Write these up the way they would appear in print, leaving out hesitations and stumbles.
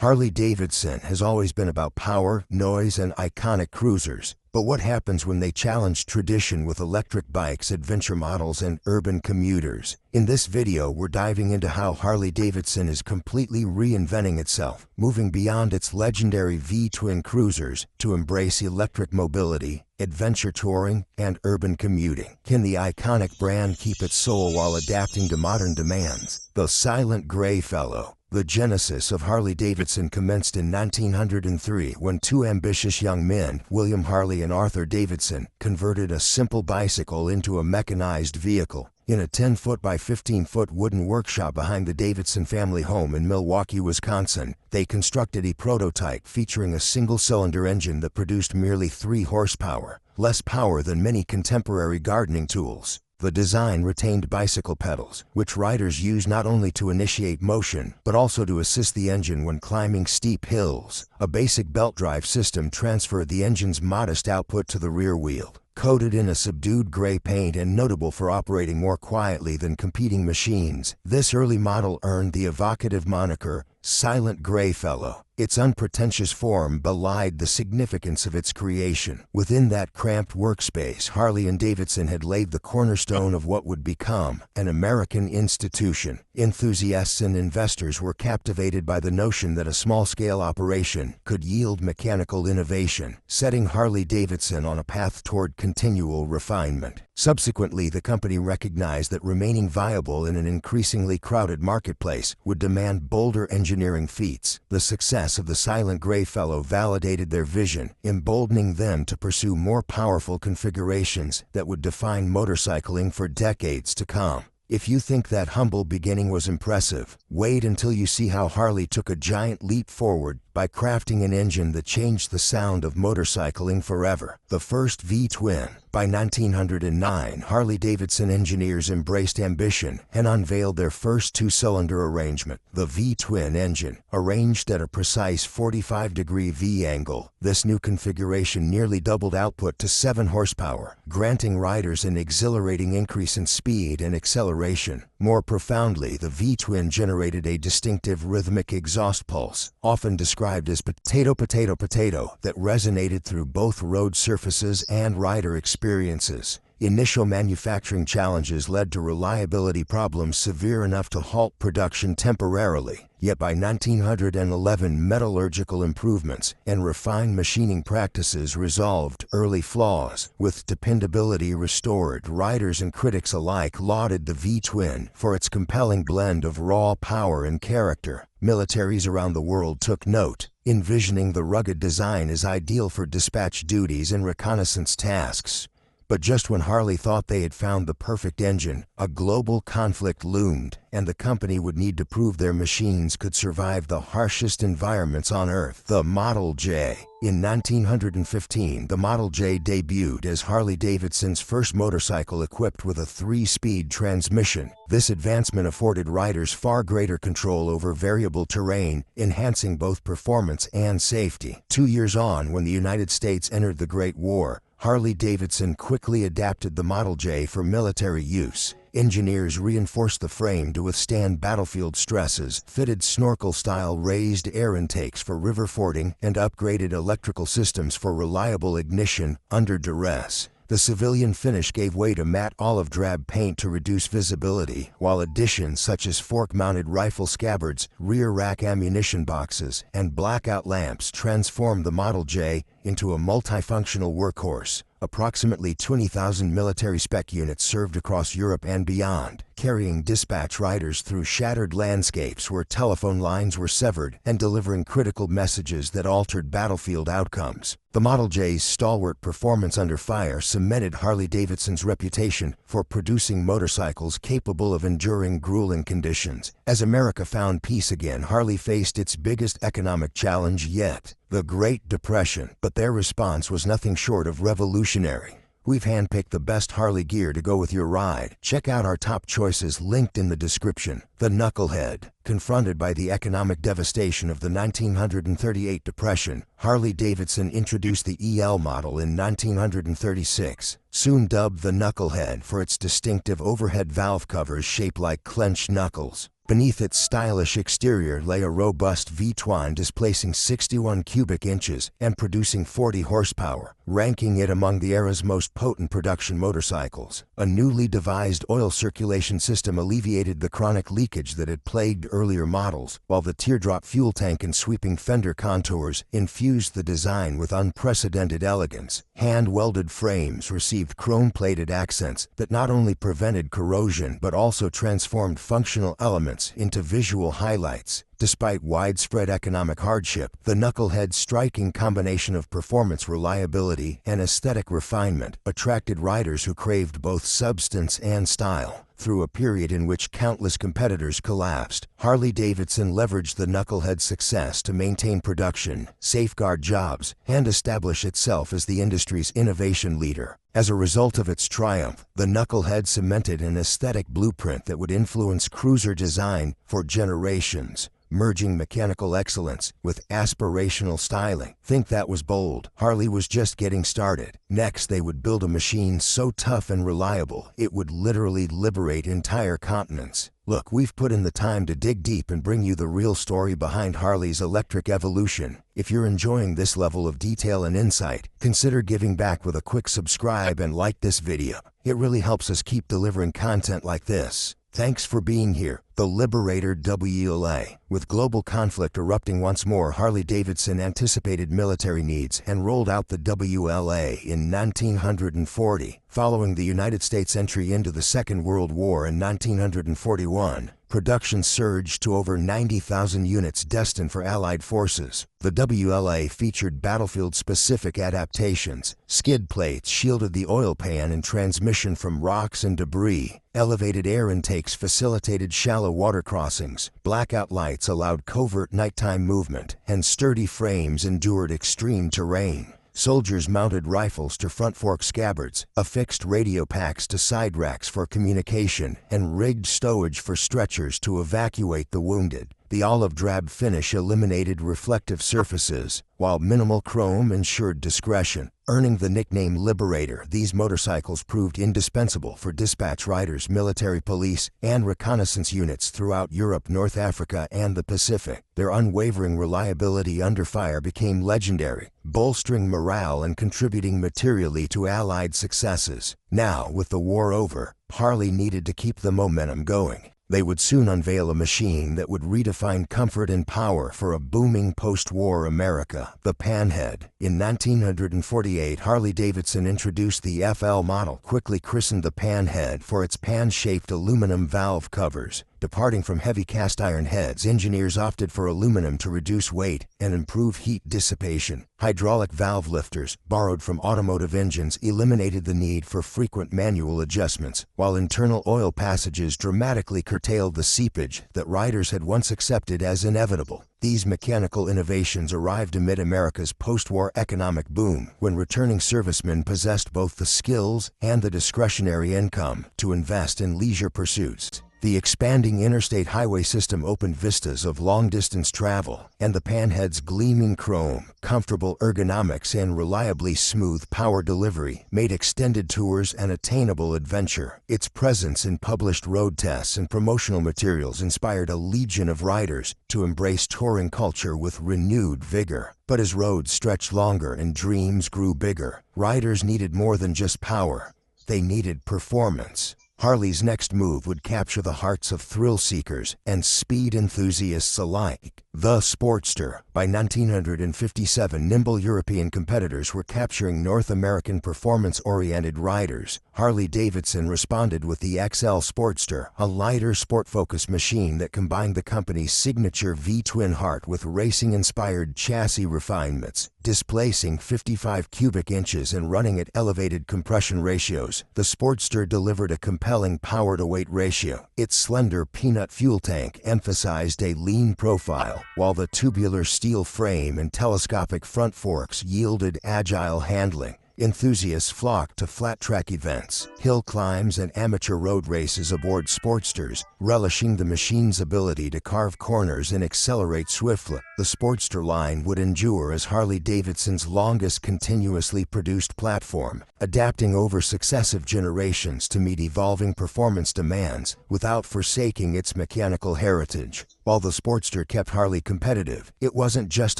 Harley-Davidson has always been about power, noise, and iconic cruisers. But what happens when they challenge tradition with electric bikes, adventure models, and urban commuters? In this video, we're diving into how Harley-Davidson is completely reinventing itself, moving beyond its legendary V-twin cruisers to embrace electric mobility, adventure touring, and urban commuting. Can the iconic brand keep its soul while adapting to modern demands? The Silent Gray Fellow. The genesis of Harley-Davidson commenced in 1903 when two ambitious young men, William Harley and Arthur Davidson, converted a simple bicycle into a mechanized vehicle. In a 10-foot by 15-foot wooden workshop behind the Davidson family home in Milwaukee, Wisconsin, they constructed a prototype featuring a single-cylinder engine that produced merely 3 horsepower, less power than many contemporary gardening tools. The design retained bicycle pedals, which riders use not only to initiate motion, but also to assist the engine when climbing steep hills. A basic belt drive system transferred the engine's modest output to the rear wheel. Coated in a subdued gray paint and notable for operating more quietly than competing machines, this early model earned the evocative moniker, Silent Gray Fellow. Its unpretentious form belied the significance of its creation. Within that cramped workspace, Harley and Davidson had laid the cornerstone of what would become an American institution. Enthusiasts and investors were captivated by the notion that a small-scale operation could yield mechanical innovation, setting Harley-Davidson on a path toward continual refinement. Subsequently, the company recognized that remaining viable in an increasingly crowded marketplace would demand bolder engineering feats. The success of the Silent Gray Fellow validated their vision, emboldening them to pursue more powerful configurations that would define motorcycling for decades to come. If you think that humble beginning was impressive, wait until you see how Harley took a giant leap forward by crafting an engine that changed the sound of motorcycling forever. The first V-twin. By 1909, Harley-Davidson engineers embraced ambition and unveiled their first 2-cylinder arrangement, the V-twin engine. Arranged at a precise 45-degree V-angle, this new configuration nearly doubled output to 7 horsepower, granting riders an exhilarating increase in speed and acceleration. More profoundly, the V-twin generated a distinctive rhythmic exhaust pulse, often described as potato-potato-potato, that resonated through both road surfaces and rider experiences. Initial manufacturing challenges led to reliability problems severe enough to halt production temporarily. Yet by 1911, metallurgical improvements and refined machining practices resolved early flaws. With dependability restored, riders and critics alike lauded the V-twin for its compelling blend of raw power and character. Militaries around the world took note, envisioning the rugged design as ideal for dispatch duties and reconnaissance tasks. But just when Harley thought they had found the perfect engine, a global conflict loomed, and the company would need to prove their machines could survive the harshest environments on Earth. The Model J. In 1915, the Model J debuted as Harley-Davidson's first motorcycle equipped with a 3-speed transmission. This advancement afforded riders far greater control over variable terrain, enhancing both performance and safety. 2 years on, when the United States entered the Great War, Harley-Davidson quickly adapted the Model J for military use. Engineers reinforced the frame to withstand battlefield stresses, fitted snorkel-style raised air intakes for river fording, and upgraded electrical systems for reliable ignition under duress. The civilian finish gave way to matte olive-drab paint to reduce visibility, while additions such as fork-mounted rifle scabbards, rear-rack ammunition boxes, and blackout lamps transformed the Model J into a multifunctional workhorse. Approximately 20,000 military spec units served across Europe and beyond, carrying dispatch riders through shattered landscapes where telephone lines were severed and delivering critical messages that altered battlefield outcomes. The Model J's stalwart performance under fire cemented Harley-Davidson's reputation for producing motorcycles capable of enduring grueling conditions. As America found peace again, Harley faced its biggest economic challenge yet, the Great Depression. But their response was nothing short of revolutionary. We've handpicked the best Harley gear to go with your ride. Check out our top choices linked in the description. The Knucklehead. Confronted by the economic devastation of the 1938 Depression, Harley-Davidson introduced the EL model in 1936, soon dubbed the Knucklehead for its distinctive overhead valve covers shaped like clenched knuckles. Beneath its stylish exterior lay a robust V-twin displacing 61 cubic inches and producing 40 horsepower, ranking it among the era's most potent production motorcycles. A newly devised oil circulation system alleviated the chronic leakage that had plagued earlier models, while the teardrop fuel tank and sweeping fender contours infused the design with unprecedented elegance. Hand-welded frames received chrome-plated accents that not only prevented corrosion but also transformed functional elements into visual highlights. Despite widespread economic hardship, the Knucklehead's striking combination of performance reliability and aesthetic refinement attracted riders who craved both substance and style. Through a period in which countless competitors collapsed, Harley-Davidson leveraged the Knucklehead's success to maintain production, safeguard jobs, and establish itself as the industry's innovation leader. As a result of its triumph, the Knucklehead cemented an aesthetic blueprint that would influence cruiser design for generations, merging mechanical excellence with aspirational styling. Think that was bold? Harley was just getting started. Next, they would build a machine so tough and reliable, it would literally liberate entire continents. Look, we've put in the time to dig deep and bring you the real story behind Harley's electric evolution. If you're enjoying this level of detail and insight, consider giving back with a quick subscribe and like this video. It really helps us keep delivering content like this. Thanks for being here. The Liberator WLA. With global conflict erupting once more, Harley-Davidson anticipated military needs and rolled out the WLA in 1940. Following the United States' entry into the Second World War in 1941, production surged to over 90,000 units destined for Allied forces. The WLA featured battlefield-specific adaptations. Skid plates shielded the oil pan and transmission from rocks and debris. Elevated air intakes facilitated shallow water crossings. Blackout lights allowed covert nighttime movement, and sturdy frames endured extreme terrain. Soldiers mounted rifles to front fork scabbards, affixed radio packs to side racks for communication, and rigged stowage for stretchers to evacuate the wounded. The olive-drab finish eliminated reflective surfaces, while minimal chrome ensured discretion. Earning the nickname Liberator, these motorcycles proved indispensable for dispatch riders, military police, and reconnaissance units throughout Europe, North Africa, and the Pacific. Their unwavering reliability under fire became legendary, bolstering morale and contributing materially to Allied successes. Now, with the war over, Harley needed to keep the momentum going. They would soon unveil a machine that would redefine comfort and power for a booming post-war America, the PANHEAD. In 1948, Harley-Davidson introduced the FL model, quickly christened the PANHEAD for its pan-shaped aluminum valve covers. Departing from heavy cast-iron heads, engineers opted for aluminum to reduce weight and improve heat dissipation. Hydraulic valve lifters, borrowed from automotive engines, eliminated the need for frequent manual adjustments, while internal oil passages dramatically curtailed the seepage that riders had once accepted as inevitable. These mechanical innovations arrived amid America's post-war economic boom, when returning servicemen possessed both the skills and the discretionary income to invest in leisure pursuits. The expanding interstate highway system opened vistas of long-distance travel, and the PANHEAD's gleaming chrome, comfortable ergonomics, and reliably smooth power delivery made extended tours an attainable adventure. Its presence in published road tests and promotional materials inspired a legion of riders to embrace touring culture with renewed vigor. But as roads stretched longer and dreams grew bigger, riders needed more than just power. They needed performance. Harley's next move would capture the hearts of thrill seekers and speed enthusiasts alike. The Sportster. By 1957, nimble European competitors were capturing North American performance-oriented riders. Harley-Davidson responded with the XL Sportster, a lighter sport-focused machine that combined the company's signature V-twin heart with racing-inspired chassis refinements. Displacing 55 cubic inches and running at elevated compression ratios, the Sportster delivered a compelling power-to-weight ratio. Its slender peanut fuel tank emphasized a lean profile, while the tubular steel frame and telescopic front forks yielded agile handling. Enthusiasts flocked to flat-track events, hill climbs, and amateur road races aboard Sportsters, relishing the machine's ability to carve corners and accelerate swiftly. The Sportster line would endure as Harley-Davidson's longest continuously produced platform, adapting over successive generations to meet evolving performance demands without forsaking its mechanical heritage. While the Sportster kept Harley competitive, it wasn't just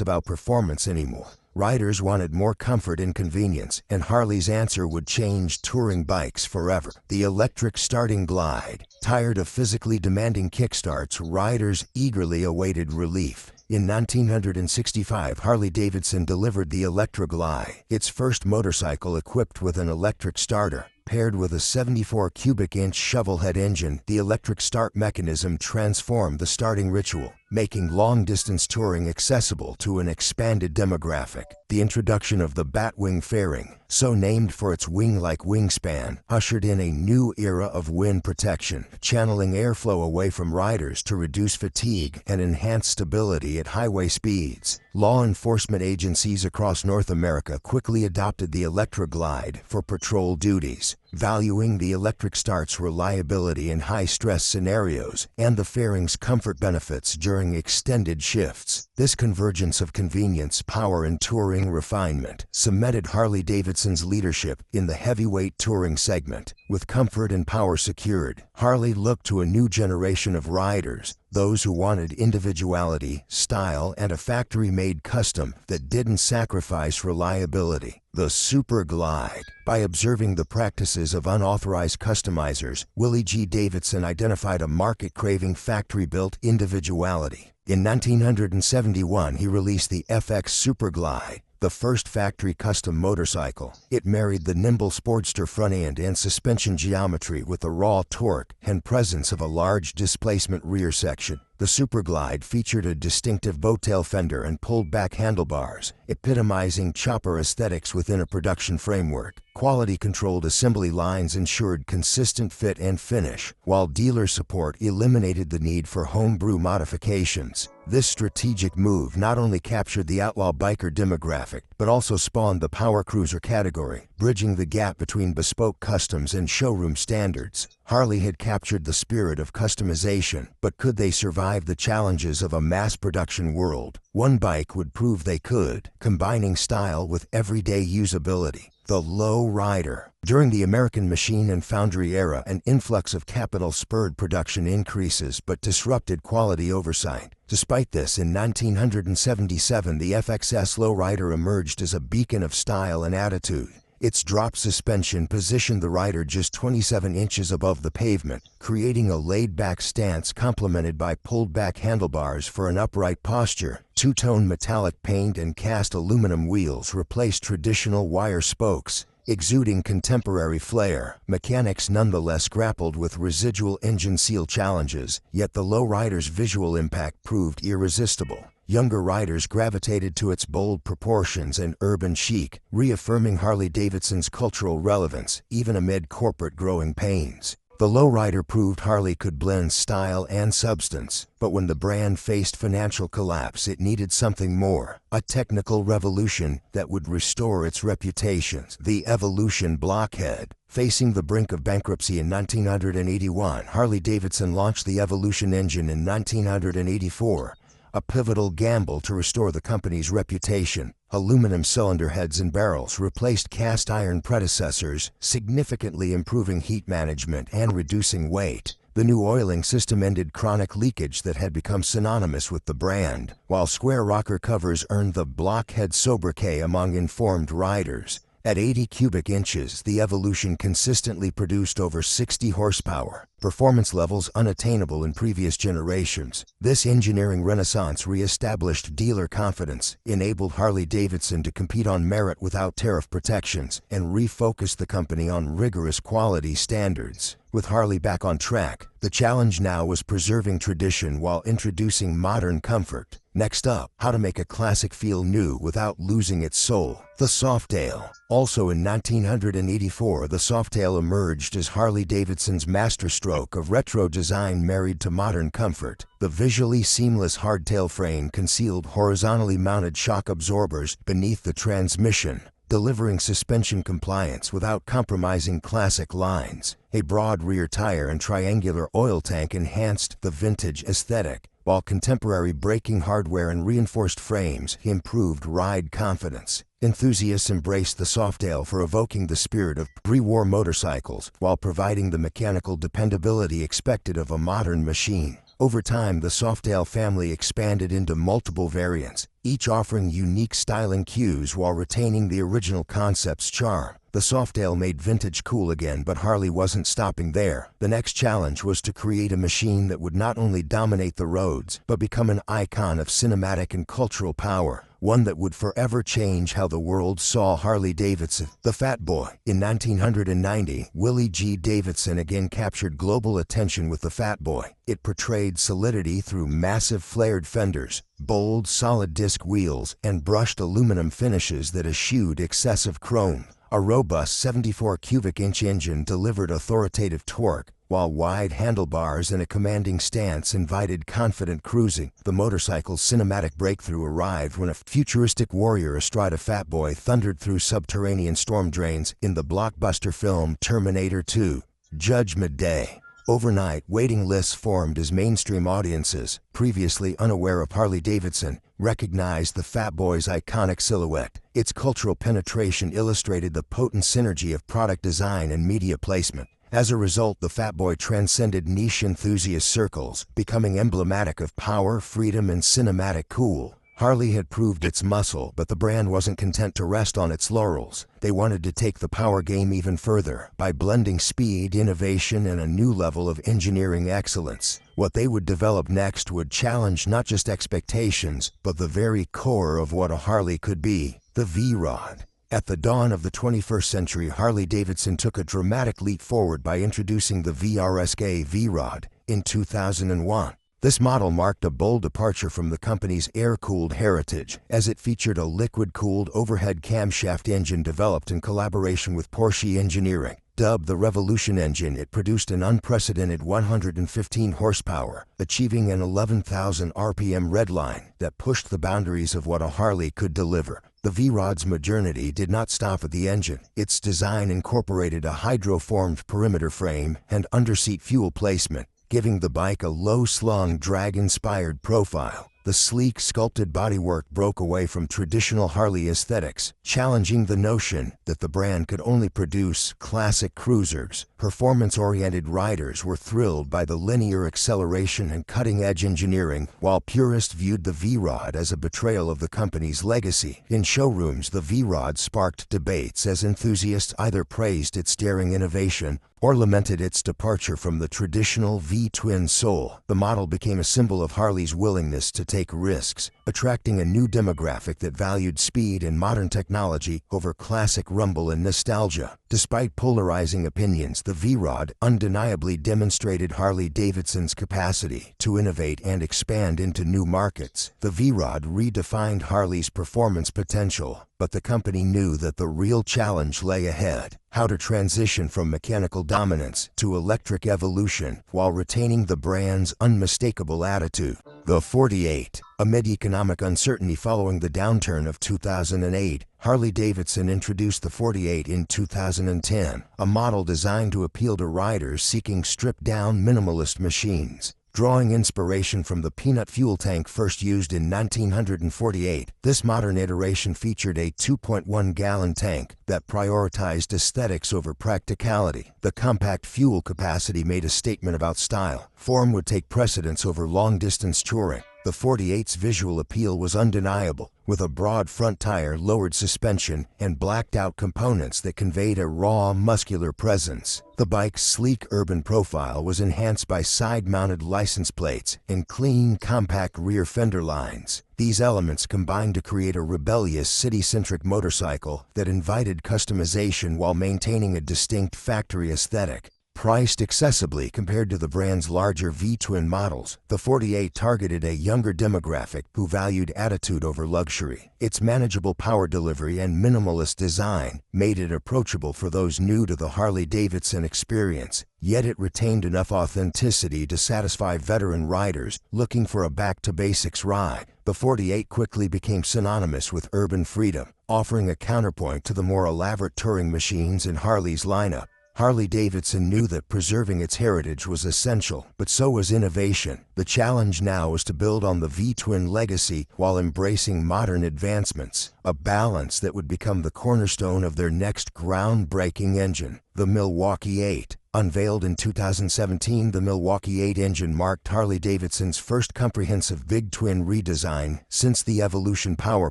about performance anymore. Riders wanted more comfort and convenience, and Harley's answer would change touring bikes forever. The electric starting glide. Tired of physically demanding kickstarts, riders eagerly awaited relief. In 1965, Harley-Davidson delivered the Electroglide, its first motorcycle equipped with an electric starter. Paired with a 74 cubic inch shovelhead engine, the electric start mechanism transformed the starting ritual, making long-distance touring accessible to an expanded demographic. The introduction of the Batwing fairing, so named for its wing-like wingspan, ushered in a new era of wind protection, channeling airflow away from riders to reduce fatigue and enhance stability at highway speeds. Law enforcement agencies across North America quickly adopted the Electroglide for patrol duties, valuing the electric start's reliability in high-stress scenarios and the fairing's comfort benefits during extended shifts. This convergence of convenience, power, and touring refinement cemented Harley-Davidson's leadership in the heavyweight touring segment. With comfort and power secured, Harley looked to a new generation of riders, those who wanted individuality, style, and a factory-made custom that didn't sacrifice reliability. The Super Glide. By observing the practices of unauthorized customizers, Willie G. Davidson identified a market craving factory-built individuality. In 1971, he released the FX Super Glide, the first factory custom motorcycle. It married the nimble Sportster front end and suspension geometry with the raw torque and presence of a large displacement rear section. The Super Glide featured a distinctive bowtail fender and pulled-back handlebars, epitomizing chopper aesthetics within a production framework. Quality-controlled assembly lines ensured consistent fit and finish, while dealer support eliminated the need for homebrew modifications. This strategic move not only captured the outlaw biker demographic, but also spawned the power cruiser category, bridging the gap between bespoke customs and showroom standards. Harley had captured the spirit of customization, but could they survive the challenges of a mass production world? One bike would prove they could, combining style with everyday usability. The Low Rider. During the American machine and foundry era, an influx of capital spurred production increases but disrupted quality oversight. Despite this, in 1977, the FXS Low Rider emerged as a beacon of style and attitude. Its drop suspension positioned the rider just 27 inches above the pavement, creating a laid-back stance complemented by pulled-back handlebars for an upright posture. Two-tone metallic paint and cast aluminum wheels replaced traditional wire spokes, exuding contemporary flair. Mechanics nonetheless grappled with residual engine seal challenges, yet the Low Rider's visual impact proved irresistible. Younger riders gravitated to its bold proportions and urban chic, reaffirming Harley-Davidson's cultural relevance, even amid corporate growing pains. The Low Rider proved Harley could blend style and substance, but when the brand faced financial collapse, it needed something more, a technical revolution that would restore its reputation. The Evolution Blockhead. Facing the brink of bankruptcy in 1981, Harley-Davidson launched the Evolution engine in 1984, a pivotal gamble to restore the company's reputation. Aluminum cylinder heads and barrels replaced cast iron predecessors, significantly improving heat management and reducing weight. The new oiling system ended chronic leakage that had become synonymous with the brand, while square rocker covers earned the Blockhead sobriquet among informed riders. At 80 cubic inches, the Evolution consistently produced over 60 horsepower, performance levels unattainable in previous generations. This engineering renaissance re-established dealer confidence, enabled Harley-Davidson to compete on merit without tariff protections, and refocused the company on rigorous quality standards. With Harley back on track, the challenge now was preserving tradition while introducing modern comfort. Next up, how to make a classic feel new without losing its soul. The SOFTAIL. Also in 1984, the SOFTAIL emerged as Harley-Davidson's masterstroke of retro design married to modern comfort. The visually seamless hardtail frame concealed horizontally mounted shock absorbers beneath the transmission, delivering suspension compliance without compromising classic lines. A broad rear tire and triangular oil tank enhanced the vintage aesthetic, while contemporary braking hardware and reinforced frames improved ride confidence. Enthusiasts embraced the SOFTAIL for evoking the spirit of pre-war motorcycles while providing the mechanical dependability expected of a modern machine. Over time, the SOFTAIL family expanded into multiple variants, each offering unique styling cues while retaining the original concept's charm. The SOFTAIL made vintage cool again, but Harley wasn't stopping there. The next challenge was to create a machine that would not only dominate the roads, but become an icon of cinematic and cultural power, one that would forever change how the world saw Harley-Davidson. The Fat Boy. In 1990, Willie G. Davidson again captured global attention with the Fat Boy. It portrayed solidity through massive flared fenders, bold, solid disc wheels, and brushed aluminum finishes that eschewed excessive chrome. A robust 74 cubic inch engine delivered authoritative torque, while wide handlebars and a commanding stance invited confident cruising. The motorcycle's cinematic breakthrough arrived when a futuristic warrior astride a Fat Boy thundered through subterranean storm drains in the blockbuster film Terminator 2: Judgment Day. Overnight, waiting lists formed as mainstream audiences, previously unaware of Harley-Davidson, recognized the Fat Boy's iconic silhouette. Its cultural penetration illustrated the potent synergy of product design and media placement. As a result, the Fat Boy transcended niche enthusiast circles, becoming emblematic of power, freedom, and cinematic cool. Harley had proved its muscle, but the brand wasn't content to rest on its laurels. They wanted to take the power game even further by blending speed, innovation, and a new level of engineering excellence. What they would develop next would challenge not just expectations, but the very core of what a Harley could be: the V-Rod. At the dawn of the 21st century, Harley-Davidson took a dramatic leap forward by introducing the VRSK V-Rod in 2001. This model marked a bold departure from the company's air-cooled heritage, as it featured a liquid-cooled overhead camshaft engine developed in collaboration with Porsche Engineering. Dubbed the Revolution engine, it produced an unprecedented 115 horsepower, achieving an 11,000 RPM redline that pushed the boundaries of what a Harley could deliver. The V-Rod's modernity did not stop at the engine. Its design incorporated a hydroformed perimeter frame and underseat fuel placement, giving the bike a low-slung, drag-inspired profile. The sleek, sculpted bodywork broke away from traditional Harley aesthetics, challenging the notion that the brand could only produce classic cruisers. Performance-oriented riders were thrilled by the linear acceleration and cutting-edge engineering, while purists viewed the V-Rod as a betrayal of the company's legacy. In showrooms, the V-Rod sparked debates as enthusiasts either praised its daring innovation or lamented its departure from the traditional V-twin soul. The model became a symbol of Harley's willingness to take risks, attracting a new demographic that valued speed and modern technology over classic rumble and nostalgia. Despite polarizing opinions, the V-Rod undeniably demonstrated Harley-Davidson's capacity to innovate and expand into new markets. The V-Rod redefined Harley's performance potential, but the company knew that the real challenge lay ahead: how to transition from mechanical dominance to electric evolution while retaining the brand's unmistakable attitude. The 48. Amid economic uncertainty following the downturn of 2008, Harley-Davidson introduced the 48 in 2010, a model designed to appeal to riders seeking stripped-down minimalist machines. Drawing inspiration from the peanut fuel tank first used in 1948, this modern iteration featured a 2.1-gallon tank that prioritized aesthetics over practicality. The compact fuel capacity made a statement about style. Form would take precedence over long-distance touring. The 48's visual appeal was undeniable, with a broad front tire, lowered suspension, and blacked-out components that conveyed a raw, muscular presence. The bike's sleek urban profile was enhanced by side-mounted license plates and clean, compact rear fender lines. These elements combined to create a rebellious, city-centric motorcycle that invited customization while maintaining a distinct factory aesthetic. Priced accessibly compared to the brand's larger V-twin models, the 48 targeted a younger demographic who valued attitude over luxury. Its manageable power delivery and minimalist design made it approachable for those new to the Harley-Davidson experience, yet it retained enough authenticity to satisfy veteran riders looking for a back-to-basics ride. The 48 quickly became synonymous with urban freedom, offering a counterpoint to the more elaborate touring machines in Harley's lineup. Harley-Davidson knew that preserving its heritage was essential, but so was innovation. The challenge now was to build on the V-twin legacy while embracing modern advancements, a balance that would become the cornerstone of their next groundbreaking engine, the MILWAUKEE-EIGHT. Unveiled in 2017, the MILWAUKEE-EIGHT engine marked Harley-Davidson's first comprehensive big twin redesign since the Evolution power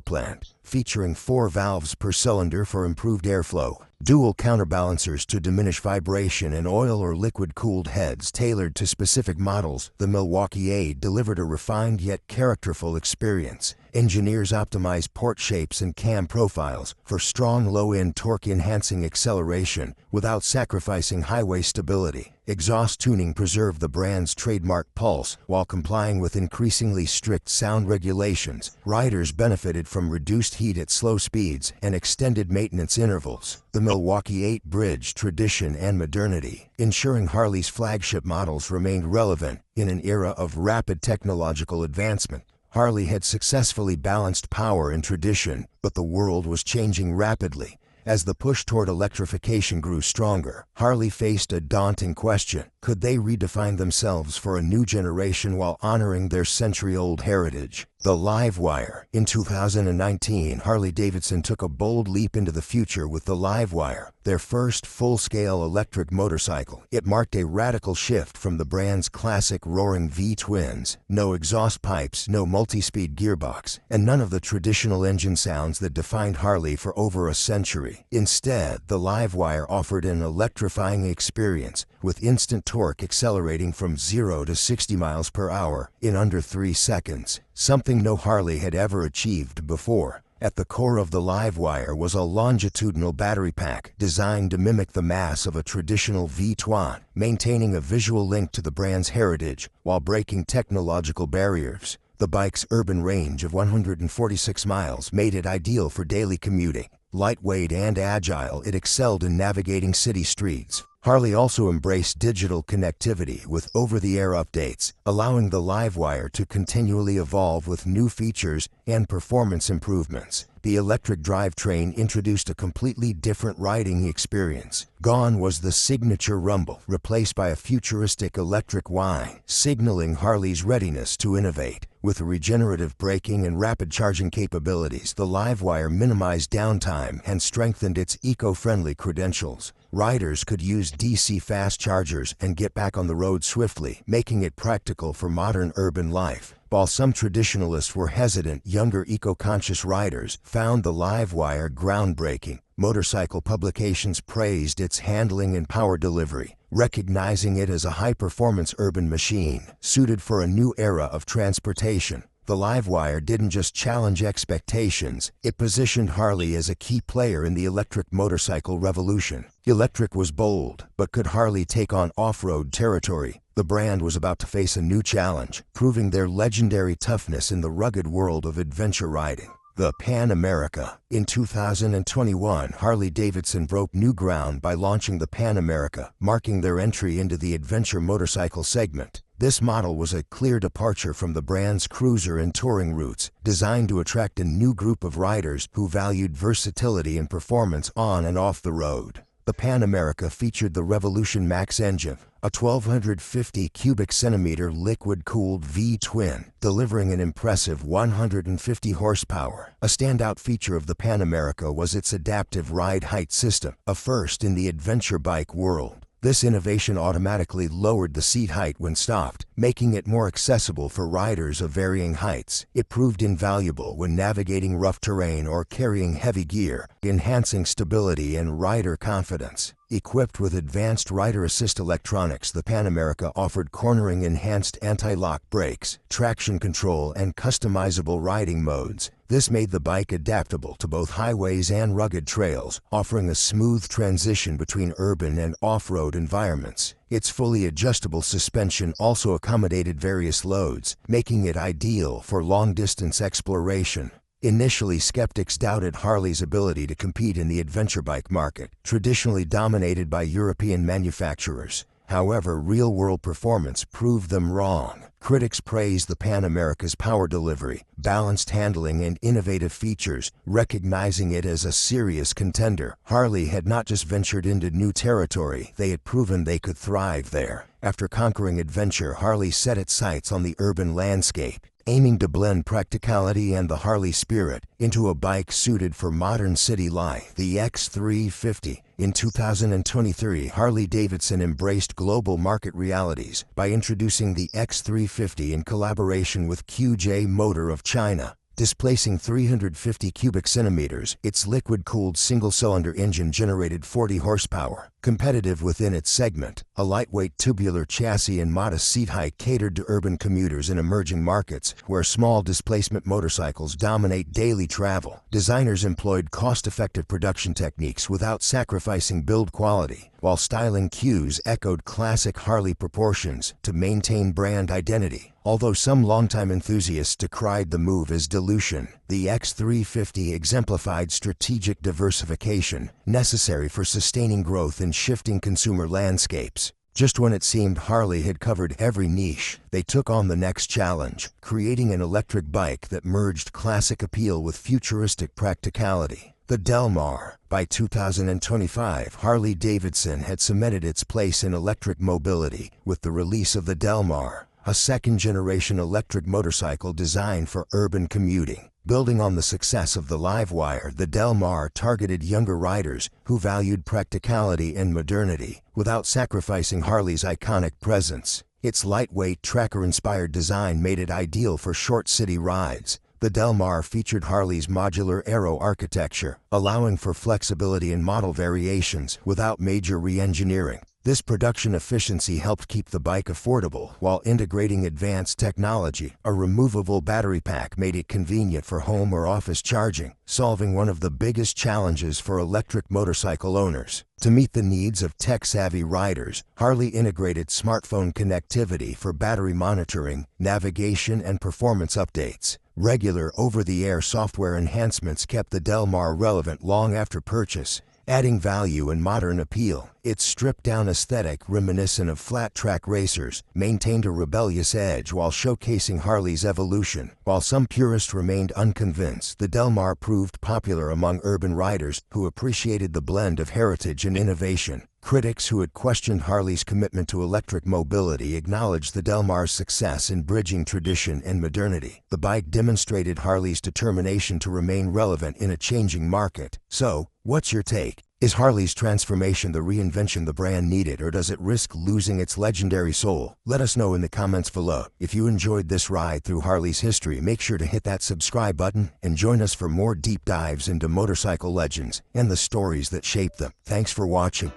plant, featuring 4 valves per cylinder for improved airflow, dual counterbalancers to diminish vibration, and oil or liquid-cooled heads tailored to specific models. The MILWAUKEE-EIGHT delivered a refined yet characterful experience. Engineers optimized port shapes and cam profiles for strong low-end torque-enhancing acceleration without sacrificing highway stability. Exhaust tuning preserved the brand's trademark pulse while complying with increasingly strict sound regulations. Riders benefited from reduced heat at slow speeds and extended maintenance intervals. The MILWAUKEE-EIGHT bridged tradition and modernity, ensuring Harley's flagship models remained relevant in an era of rapid technological advancement. Harley had successfully balanced power and tradition, but the world was changing rapidly. As the push toward electrification grew stronger, Harley faced a daunting question. Could they redefine themselves for a new generation while honoring their century-old heritage? The LIVEWIRE. In 2019, Harley-Davidson took a bold leap into the future with the LIVEWIRE, their first full-scale electric motorcycle. It marked a radical shift from the brand's classic roaring V-twins. No exhaust pipes, no multi-speed gearbox, and none of the traditional engine sounds that defined Harley for over a century. Instead, the LIVEWIRE offered an electrifying experience, with instant torque accelerating from 0 to 60 miles per hour in under 3 seconds, something no Harley had ever achieved before. At the core of the LIVEWIRE was a longitudinal battery pack designed to mimic the mass of a traditional V-twin, maintaining a visual link to the brand's heritage while breaking technological barriers. The bike's urban range of 146 miles made it ideal for daily commuting. Lightweight and agile, it excelled in navigating city streets. Harley also embraced digital connectivity with over-the-air updates, allowing the LIVEWIRE to continually evolve with new features and performance improvements. The electric drivetrain introduced a completely different riding experience. Gone was the signature rumble, replaced by a futuristic electric whine, signaling Harley's readiness to innovate. With regenerative braking and rapid charging capabilities, the LIVEWIRE minimized downtime and strengthened its eco-friendly credentials. Riders could use DC fast chargers and get back on the road swiftly, making it practical for modern urban life. While some traditionalists were hesitant, younger eco-conscious riders found the LIVEWIRE groundbreaking. Motorcycle publications praised its handling and power delivery, recognizing it as a high-performance urban machine suited for a new era of transportation. The LIVEWIRE didn't just challenge expectations, it positioned Harley as a key player in the electric motorcycle revolution. Electric was bold, but could Harley take on off-road territory? The brand was about to face a new challenge, proving their legendary toughness in the rugged world of adventure riding. The Pan America. In 2021, Harley-Davidson broke new ground by launching the Pan America, marking their entry into the adventure motorcycle segment. This model was a clear departure from the brand's cruiser and touring roots, designed to attract a new group of riders who valued versatility and performance on and off the road. The Pan America featured the Revolution Max engine, a 1,250 cubic centimeter liquid-cooled V-twin, delivering an impressive 150 horsepower. A standout feature of the Pan America was its adaptive ride height system, a first in the adventure bike world. This innovation automatically lowered the seat height when stopped, making it more accessible for riders of varying heights. It proved invaluable when navigating rough terrain or carrying heavy gear, enhancing stability and rider confidence. Equipped with advanced rider assist electronics, the Pan America offered cornering-enhanced anti-lock brakes, traction control, and customizable riding modes. This made the bike adaptable to both highways and rugged trails, offering a smooth transition between urban and off-road environments. Its fully adjustable suspension also accommodated various loads, making it ideal for long-distance exploration. Initially, skeptics doubted Harley's ability to compete in the adventure bike market, traditionally dominated by European manufacturers. However, real-world performance proved them wrong. Critics praised the Pan America's power delivery, balanced handling, and innovative features, recognizing it as a serious contender. Harley had not just ventured into new territory, they had proven they could thrive there. After conquering adventure, Harley set its sights on the urban landscape, aiming to blend practicality and the Harley spirit into a bike suited for modern city life. The X350. In 2023, Harley-Davidson embraced global market realities by introducing the X350 in collaboration with QJ Motor of China. Displacing 350 cubic centimeters, its liquid-cooled single-cylinder engine generated 40 horsepower. Competitive within its segment, a lightweight tubular chassis and modest seat height catered to urban commuters in emerging markets where small displacement motorcycles dominate daily travel. Designers employed cost-effective production techniques without sacrificing build quality, while styling cues echoed classic Harley proportions to maintain brand identity. Although some longtime enthusiasts decried the move as dilution, the X350 exemplified strategic diversification necessary for sustaining growth in shifting consumer landscapes. Just when it seemed Harley had covered every niche, they took on the next challenge, creating an electric bike that merged classic appeal with futuristic practicality. The Del Mar. By 2025, Harley-Davidson had cemented its place in electric mobility with the release of the Del Mar, a second-generation electric motorcycle designed for urban commuting. Building on the success of the LIVEWIRE, the Del Mar targeted younger riders who valued practicality and modernity without sacrificing Harley's iconic presence. Its lightweight, tracker-inspired design made it ideal for short city rides. The Del Mar featured Harley's modular aero architecture, allowing for flexibility in model variations without major re-engineering. This production efficiency helped keep the bike affordable while integrating advanced technology. A removable battery pack made it convenient for home or office charging, solving one of the biggest challenges for electric motorcycle owners. To meet the needs of tech-savvy riders, Harley integrated smartphone connectivity for battery monitoring, navigation, and performance updates. Regular over-the-air software enhancements kept the Del Mar relevant long after purchase, adding value and modern appeal. Its stripped-down aesthetic, reminiscent of flat-track racers, maintained a rebellious edge while showcasing Harley's evolution. While some purists remained unconvinced, the Del Mar proved popular among urban riders who appreciated the blend of heritage and innovation. Critics who had questioned Harley's commitment to electric mobility acknowledged the Del Mar's success in bridging tradition and modernity. The bike demonstrated Harley's determination to remain relevant in a changing market. So, what's your take? Is Harley's transformation the reinvention the brand needed, or does it risk losing its legendary soul? Let us know in the comments below. If you enjoyed this ride through Harley's history, make sure to hit that subscribe button and join us for more deep dives into motorcycle legends and the stories that shape them. Thanks for watching.